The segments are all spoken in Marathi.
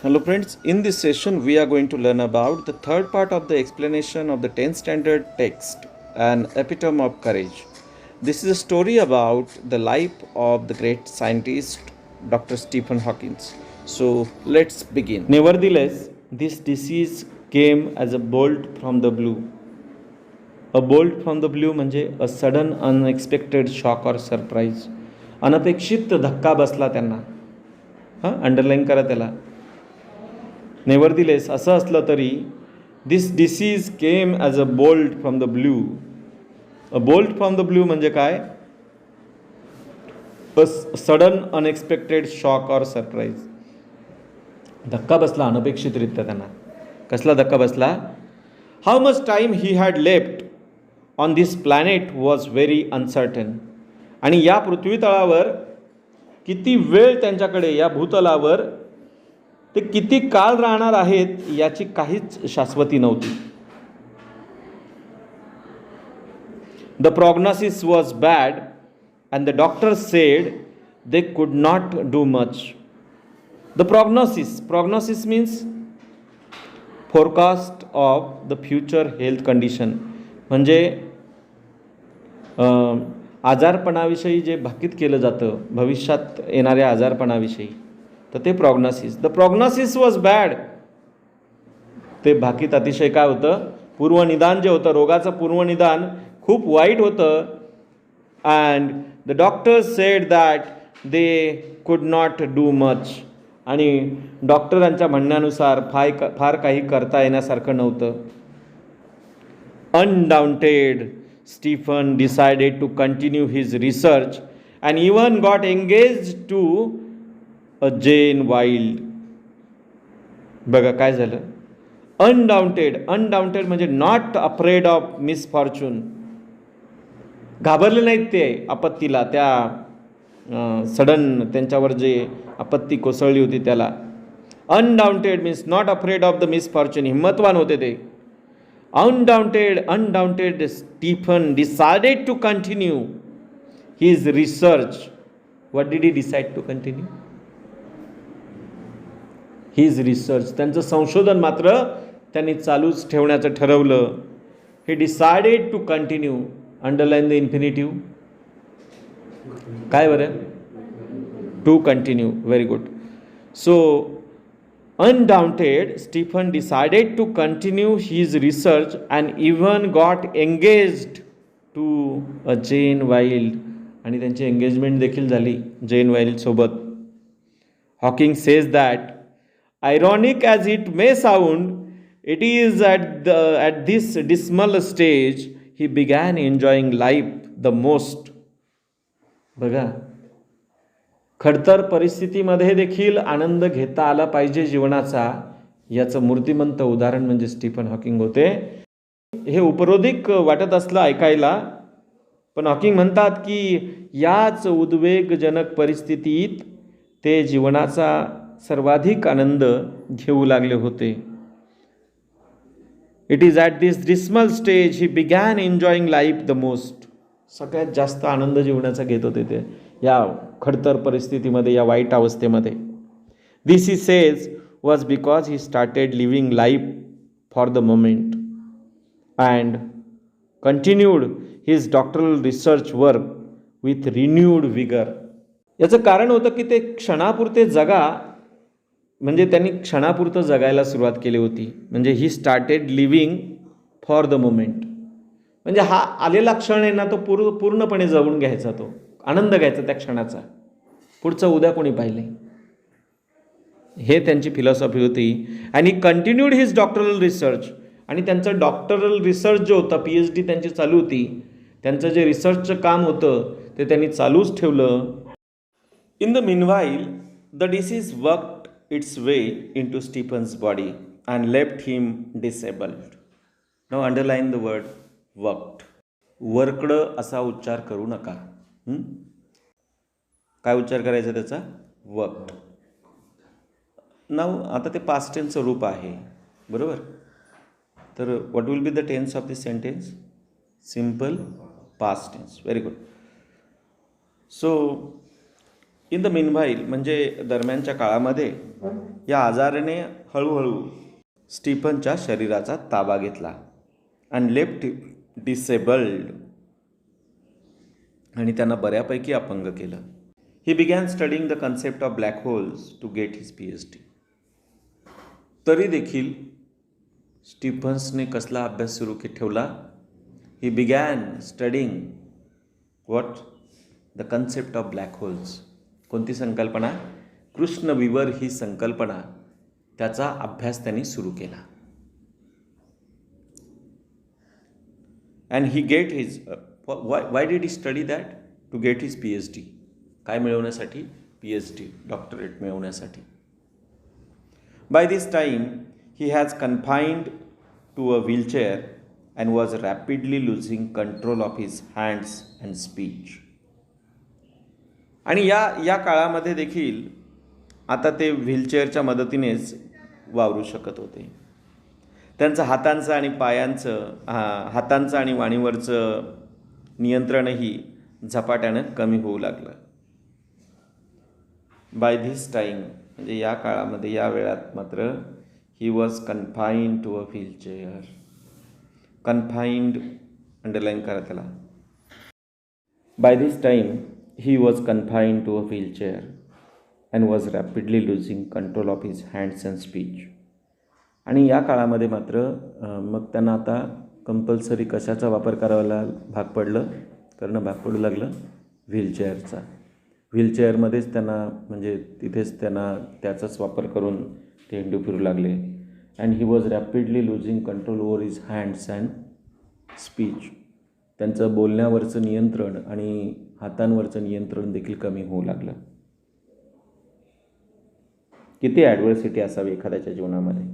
Hello friends, in this session we are going to learn about the third part of the explanation of the 10th standard text, An Epitome of Courage. This is a story about the life of the great scientist Dr. Stephen Hawking. So let's begin. Nevertheless, this disease came as a bolt from the blue. A bolt from the blue म्हणजे a sudden unexpected shock or surprise. अनपेक्षित धक्का बसला त्यांना. अंडरलाईन करा त्याला. नेव्हरदिलेस असं असलं तरी this disease came as a bolt from the blue. A bolt from the blue म्हणजे काय? A sudden unexpected shock or surprise. धक्का बसला अनपेक्षितरित्या त्यांना. कसला धक्का बसला? How much time he had left on this planet was very uncertain. आणि या पृथ्वी तळावर किती वेळ त्यांच्याकडे, या भूतलावर ते किती काळ राहणार आहेत याची काहीच शाश्वती नव्हती. The prognosis was bad and the doctor said they could not do much. The prognosis means forecast of the future health condition. म्हणजे आजारपणाविषयी जे भाकीत केलं जातं, भविष्यात येणाऱ्या आजारपणाविषयी, तर ते prognosis. The prognosis was bad. ते भाकीत अतिशय काय होतं? पूर्वनिदान जे होतं, रोगाचं पूर्वनिदान खूप वाईट होतं. And the doctor sed that they could not do much. आणि डॉक्टरांच्या म्हणण्यानुसार फार काही करता येण्यासारखं नव्हतं. अनडाउंटेड Stephen decided to continue his research and even got engaged to a Jane Wild. बघा काय झालं? अनडाउंटेड म्हणजे नॉट अफ्रेड ऑफ मिसफॉर्च्यून. घाबरले नाहीत ते आपत्तीला, त्या सडन त्यांच्यावर जे आपत्ती कोसळली होती त्याला. Undaunted means not afraid of the misfortune. हिम्मतवान होते ते. Undaunted Stephen decided to continue his research. What did he decide to continue? His research. त्यांचं संशोधन मात्र त्यांनी चालूच ठेवण्याचं ठरवलं. He decided to continue. Underline the infinitive. काय बरं? To continue. Very good. So undaunted, Stephen decided to continue his research and even got engaged to a Jane Wild. आणि त्यांची एंगेजमेंट देखील झाली जेन वाइल्ड सोबत. Hawking says that ironic as it may sound, it is at this dismal stage he began enjoying life the most. बघा, खडतर परिस्थितीमध्ये देखील आनंद घेता आला पाहिजे जीवनाचा, याचं मूर्तिमंत उदाहरण म्हणजे स्टीफन हॉकिंग होते. हे उपरोधिक वाटत असलं ऐकायला, पण हॉकिंग म्हणतात की याच उद्वेगजनक परिस्थितीत ते जीवनाचा सर्वाधिक आनंद घेऊ लागले होते. It is at this dismal stage he begin enjoying life the most. सगळ्यात जास्त आनंद जीवनाचा घेत होते ते या खडतर परिस्थितीमध्ये, या वाईट अवस्थेमध्ये. This he says was because he started living life for the moment and continued his doctoral research work with renewed vigour. याचं कारण होतं की ते क्षणापुरते जगा, म्हणजे त्यांनी क्षणापुरतं जगायला सुरुवात केली होती. म्हणजे he started living for the moment, म्हणजे हा आलेला क्षण आहे ना, तो पूर्णपणे जगून घ्यायचा, तो आनंद घ्यायचा त्या क्षणाचा. पुढचं उद्या कोणी पाहिले, हे त्यांची फिलॉसॉफी होती. आणि कंटिन्यूड हिज डॉक्टरल रिसर्च. आणि त्यांचं डॉक्टरल रिसर्च जो होता, PhD त्यांची चालू होती, त्यांचं जे रिसर्चचं काम होतं ते त्यांनी चालूच ठेवलं. In the meanwhile the disease worked its way into Stephen's body and left him disabled. Now underline the word worked. वर्कडं असा उच्चार करू नका. काय उच्चार करायचा त्याचा? वर्कड. नाव आता ते पास्ट टेन्सचं रूप आहे, बरोबर. तर what will be the tense of this sentence? Simple past tense. Very good. So in the meanwhile म्हणजे दरम्यानच्या काळामध्ये या आजाराने हळूहळू स्टीफनच्या शरीराचा ताबा घेतला अँड लेफ्ट डिसेबल्ड, आणि त्यांना बऱ्यापैकी अपंग केलं. He began studying the concept of black holes to get his PhD. तरी देखील स्टीफन्सने कसला अभ्यास सुरू ठेवला? He began studying what? The concept of black holes. कोणती संकल्पना? कृष्णविवर ही संकल्पना, त्याचा अभ्यास त्यांनी सुरू केला. And he get his why did he study that? To get his PhD. काय मिळवण्यासाठी? PhD, डॉक्टरेट मिळवण्यासाठी. By this time he has confined to a wheelchair and was rapidly losing control of his hands and speech. आणि या काळामध्ये देखील आता ते व्हीलचेअरच्या मदतीनेच वावरू शकत होते. त्यांचं हातांचं आणि वाणीवरचं नियंत्रणही झपाट्यानं कमी होऊ लागलं. बाय धिस टाईम म्हणजे या काळामध्ये, या वेळात मात्र he was confined to a wheelchair. Confined, underline करा त्याला. By this time, he was confined to a wheelchair and was rapidly losing control of his hands and speech. आणि या काळामध्ये मात्र मग त्यांना आता कंपल्सरी कशाचा वापर करायला करणं भाग पडू लागलं? व्हीलचेअरचा. व्हीलचेअरमध्येच त्यांना म्हणजे तिथेच त्यांना त्याचाच वापर करून ते हिंडू फिरू लागले. And he was rapidly losing control over his hands and speech. त्यांचं बोलण्यावरचं नियंत्रण आणि हातांवरचं नियंत्रण देखील कमी होऊ लागलं. किती ॲडव्हर्सिटी असावी एखाद्याच्या जीवनामध्ये.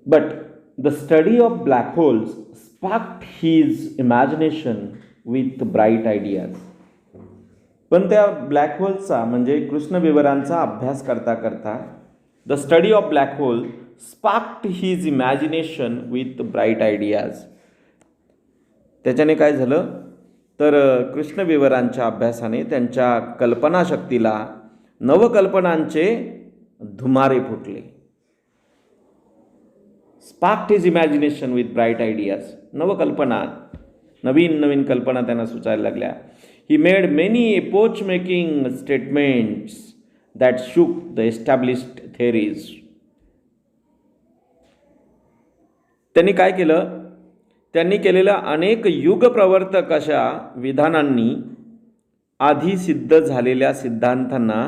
But the study of black holes sparked his imagination with bright ideas. पण त्या ब्लॅक होल्सचा म्हणजे कृष्णविवरांचा अभ्यास करता करता the study of black hole sparked his imagination with bright ideas. त्याच्याने काय झालं तर कृष्णविवरांच्या अभ्यासाने त्यांच्या कल्पनाशक्तीला नवकल्पनांचे धुमारे फुटले. Sparked his imagination with bright ideas. नवीन कल्पना त्यांना सुचायला लागल्या. He made many epoch-making statements that shook the established theories. त्यांनी काय केलं? त्यांनी केलेल्या अनेक युगप्रवर्तक अशा विधानांनी आधी सिद्ध झालेल्या सिद्धांतांना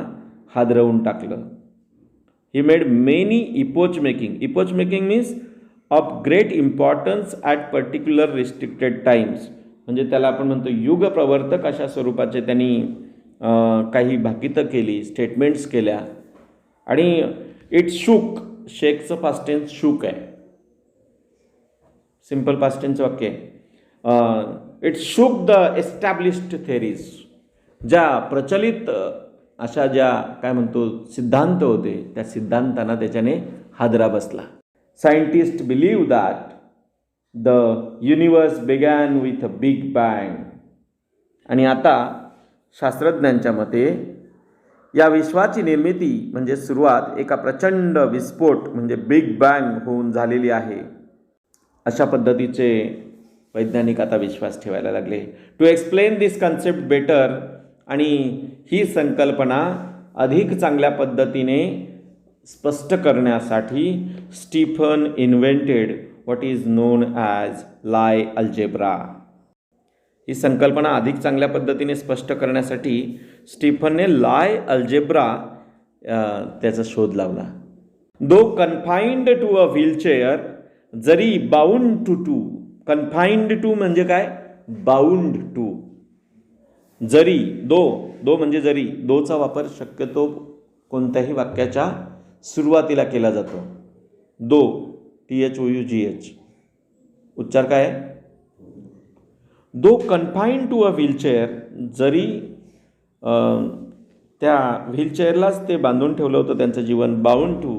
हादरवून टाकलं. He made many epoch-making. Epoch-making means of great importance at particular restricted times. म्हणजे त्याला आपण म्हणतो युगप्रवर्तक अशा स्वरूपाचे त्यांनी काही भाकितं केली, स्टेटमेंट्स केल्या. आणि इट शूक, शेकचं पास्ट टेन्स शूक आहे, सिम्पल पास्ट टेन्सचं वाक्य आहे. It shook the established theories. ज्या प्रचलित अशा ज्या काय म्हणतो सिद्धांत होते, त्या सिद्धांतांना त्याच्याने हादरा बसला. Scientist believe that the universe begin with a big bang. आणि आता शास्त्रज्ञांच्या मते या विश्वाची निर्मिती म्हणजे सुरुवात एका प्रचंड विस्फोट म्हणजे बिग बँग होऊन झालेली आहे, अशा पद्धतीचे वैज्ञानिक आता विश्वास ठेवायला लागले. To explain this concept better, आणि ही संकल्पना अधिक चांगल्या पद्धतीने स्पष्ट करण्यासाठी Stephen invented what is known as lie algebra. ही संकल्पना अधिक चांगल्या पद्धतीने स्पष्ट करण्यासाठी स्टीफनने लाय अल्जेब्रा त्याचा शोध लावला. Though confined to a wheelchair, जरी बाउंड टू कन्फाइंड टू म्हणजे काय? Bound to. जरी दो म्हणजे जरी. दोचा वापर शक्यतो कोणत्याही वाक्याच्या सुरुवातीला केला जातो. दो, THOUGH. उच्चार काय आहे? Though confined to a wheelchair, जरी त्या व्हीलचेअरलाच ते बांधून ठेवलं होतं त्यांचं जीवन. Bound to,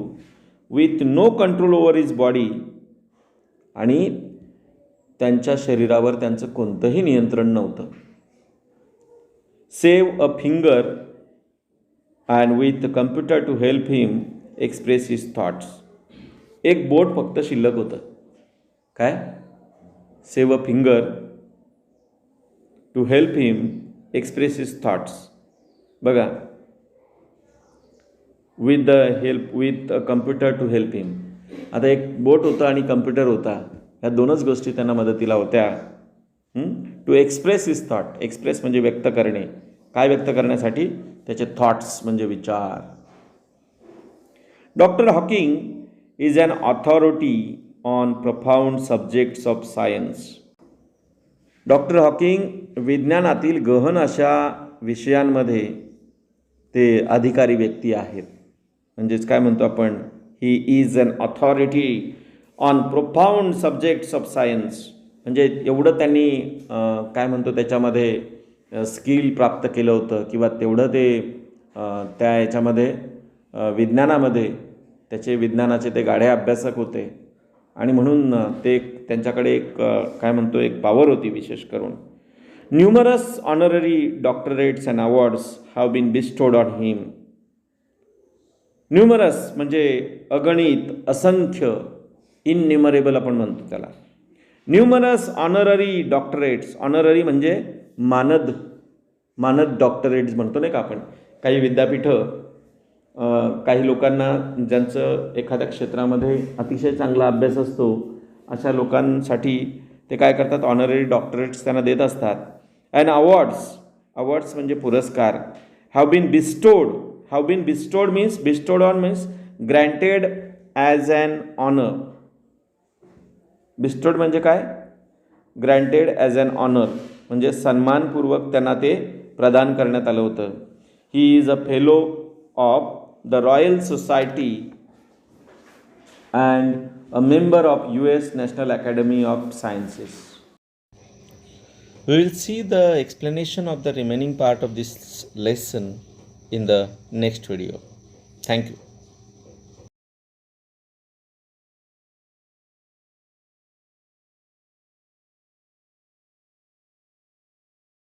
with no control over his body, आणि त्यांच्या शरीरावर त्यांचं कोणतंही नियंत्रण नव्हतं. Save a finger and with a computer to help him express his thoughts. एक बोट फक्त शिल्लक होतं. काय? Save a finger to help him express his thoughts. बघा, with a computer to help him. आता एक बोट होतं आणि कम्प्युटर होता, ह्या दोनच गोष्टी त्यांना मदतीला होत्या. To express his thought. Express म्हणजे व्यक्त करणे. काय व्यक्त करण्यासाठी? त्याचे थॉट्स म्हणजे विचार. Doctor Hawking is an authority on profound subjects of science. Doctor Hawking विज्ञानातील गहन अशा विषयांमध्ये ते अधिकारी व्यक्ती आहेत. म्हणजेच काय म्हणतो आपण? He is an authority on profound subjects of science. म्हणजे एवढं त्यांनी काय म्हणतो त्याच्यामध्ये स्किल प्राप्त केलं होतं, किंवा तेवढं ते त्या याच्यामध्ये विज्ञानामध्ये विज्ञानाचे ते गाढे अभ्यासक होते. आणि म्हणून ते त्यांच्याकडे एक काय म्हणतो एक पॉवर होती विशेष करून. Numerous honorary doctorates and awards have been bestowed on him. Numerous म्हणजे अगणित, असंख्य, इनन्युमरेबल आपण म्हणतो त्याला. Numerous honorary doctorates. ऑनररी म्हणजे मानद डॉक्टरेट्स म्हणतो नाही का आपण. काही विद्यापीठं काही लोकांना ज्यांचं एखाद्या क्षेत्रामध्ये अतिशय चांगला अभ्यास असतो अशा लोकांसाठी ते काय करतात? ऑनररी डॉक्टरेट्स त्यांना देत असतात. अँड अवॉर्ड्स म्हणजे पुरस्कार. Have been bestowed means bestowed on means granted as an honour. Bestowed म्हणजे काय? ग्रँटेड ॲज ॲन ऑनर म्हणजे सन्मानपूर्वक त्यांना ते प्रदान करण्यात आलं होतं. He is a fellow of the royal society and a member of US National Academy of Sciences. We will see the explanation of the remaining part of this lesson in the next video. Thank you.